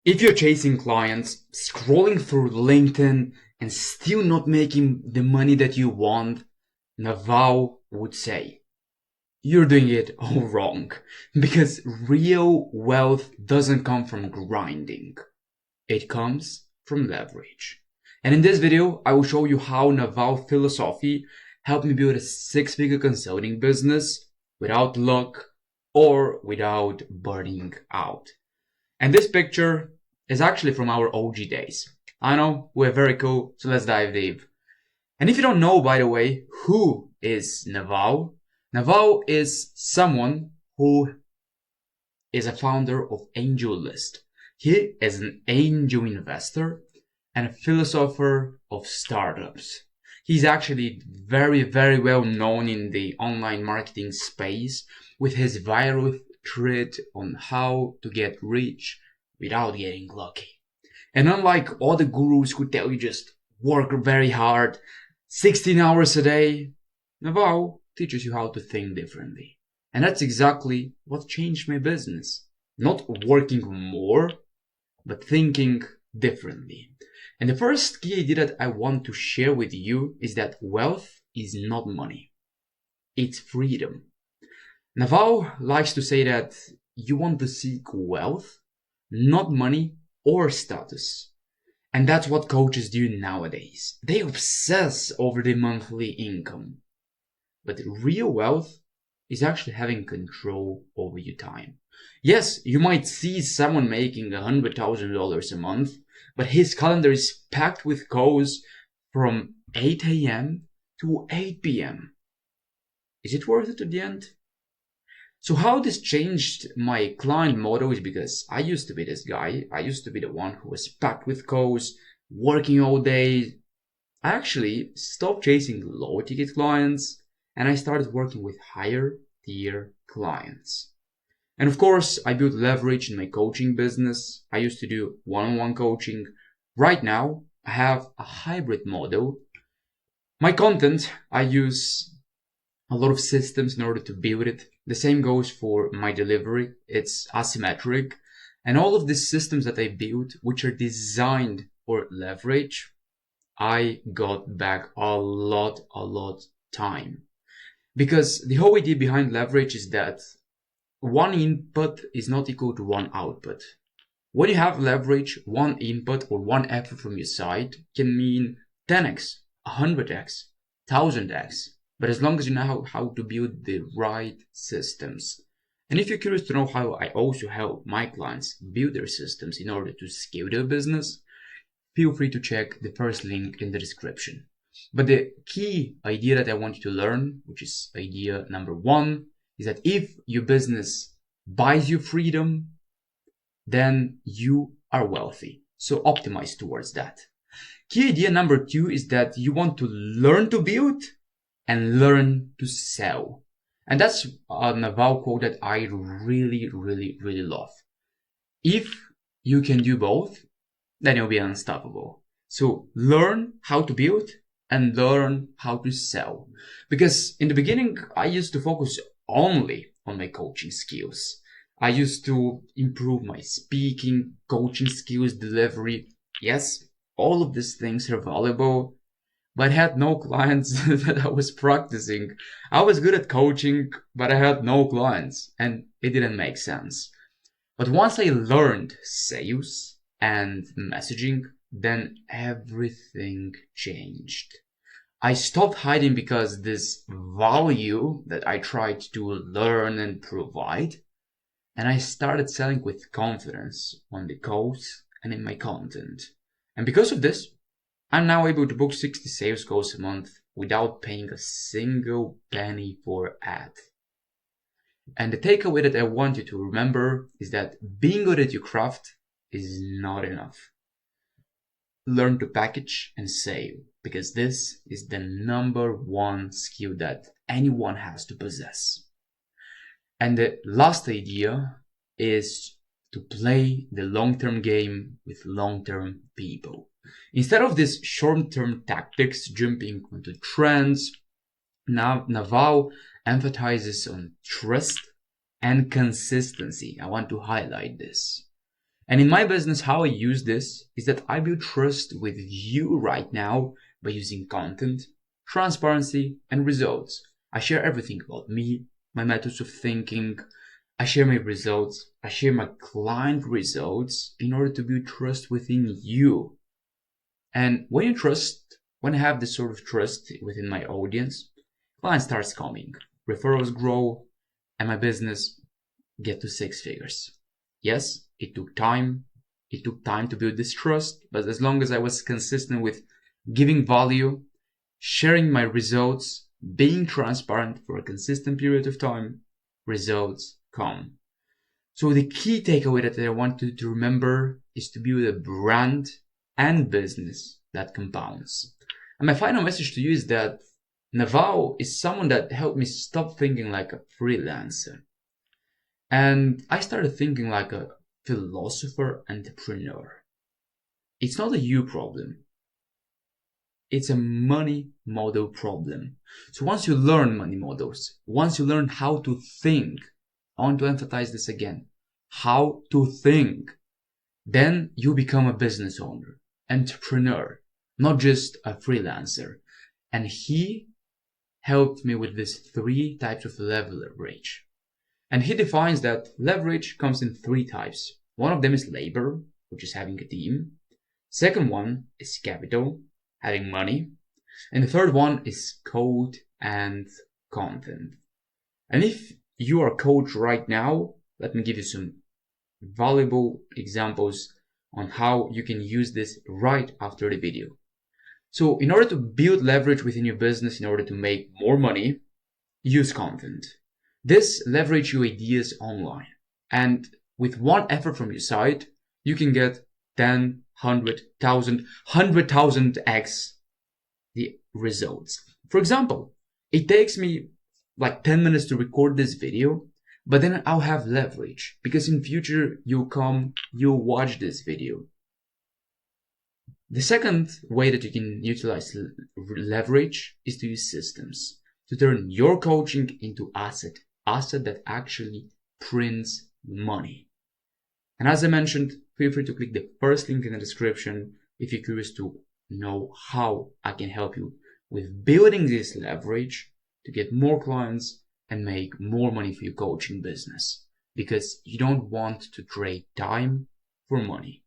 If you're chasing clients, scrolling through LinkedIn, and still not making the money that you want, Naval would say, you're doing it all wrong. Because real wealth doesn't come from grinding. It comes from leverage. And in this video, I will show you how Naval philosophy helped me build a six-figure consulting business without luck or without burning out. And this picture is actually from our OG days. I know, we're very cool, so let's dive deep. And if you don't know, by the way, who is Naval? Naval is someone who is a founder of AngelList. He is an angel investor and a philosopher of startups. He's actually very, very well known in the online marketing space with his viral thread on how to get rich without getting lucky. And unlike all the gurus who tell you just work very hard, 16 hours a day, Naval teaches you how to think differently. And that's exactly what changed my business. Not working more, but thinking differently. And the first key idea that I want to share with you is that wealth is not money. It's freedom. Naval likes to say that you want to seek wealth, not money or status. And that's what coaches do nowadays. They obsess over the monthly income. But real wealth is actually having control over your time. Yes, you might see someone making $100,000 a month, but his calendar is packed with calls from 8 a.m. to 8 p.m. Is it worth it at the end? So how this changed my client model is because I used to be this guy. I used to be the one who was packed with calls, working all day. I actually stopped chasing low ticket clients and I started working with higher tier clients. And of course, I built leverage in my coaching business. I used to do one-on-one coaching. Right now, I have a hybrid model. My content, I use a lot of systems in order to build it. The same goes for my delivery. It's asymmetric. And all of these systems that I built, which are designed for leverage, I got back a lot time. Because the whole idea behind leverage is that one input is not equal to one output. When you have leverage, one input or one effort from your side can mean 10x, 100x, 1000x. But as long as you know how to build the right systems. And if you're curious to know how I also help my clients build their systems in order to scale their business, feel free to check the first link in the description. But the key idea that I want you to learn, which is idea number one, is that if your business buys you freedom, then you are wealthy. So optimize towards that. Key idea number two is that you want to learn to build and learn to sell. And that's a Naval quote that I really love. If you can do both, then you'll be unstoppable. So learn how to build and learn how to sell. Because in the beginning, I used to focus only on my coaching skills. I used to improve my speaking, coaching skills, delivery. Yes, all of these things are valuable, but I had no clients that I was practicing. I was good at coaching, but I had no clients and it didn't make sense. But once I learned sales and messaging, then everything changed. I stopped hiding because this value that I tried to learn and provide, and I started selling with confidence on the calls and in my content. And because of this, I'm now able to book 60 sales calls a month without paying a single penny for ad. And the takeaway that I want you to remember is that being good at your craft is not enough. Learn to package and sell, because this is the number one skill that anyone has to possess. And the last idea is to play the long-term game with long-term people. Instead of this short-term tactics jumping onto trends, Naval emphasizes on trust and consistency. I want to highlight this. And in my business, how I use this is that I build trust with you right now by using content, transparency, and results. I share everything about me, my methods of thinking. I share my results. I share my client results in order to build trust within you. And when I have this sort of trust within my audience, clients starts coming, referrals grow, and my business get to 6 figures. Yes, it took time. It took time to build this trust, but as long as I was consistent with giving value, sharing my results, being transparent for a consistent period of time, results come. So the key takeaway that I want you to remember is to build a brand and business that compounds. And my final message to you is that Naval is someone that helped me stop thinking like a freelancer. And I started thinking like a philosopher entrepreneur. It's not a you problem. It's a money model problem. So once you learn money models, once you learn how to think, I want to emphasize this again, how to think, then you become a business owner, entrepreneur, not just a freelancer. And he helped me with these 3 types of leverage. And he defines that leverage comes in 3 types. One of them is labor, which is having a team. Second one is capital, having money. And the third one is code and content. And if you are a coach right now, let me give you some valuable examples on how you can use this right after the video. So in order to build leverage within your business, in order to make more money, use content. This leverage your ideas online. And with one effort from your side, you can get 10, 100,000, 100,000x the results. For example, it takes me like 10 minutes to record this video, but then I'll have leverage because in future you'll watch this video. The second way that you can utilize leverage is to use systems to turn your coaching into asset that actually prints money. And as I mentioned, feel free to click the first link in the description if you're curious to know how I can help you with building this leverage to get more clients and make more money for your coaching business, because you don't want to trade time for money.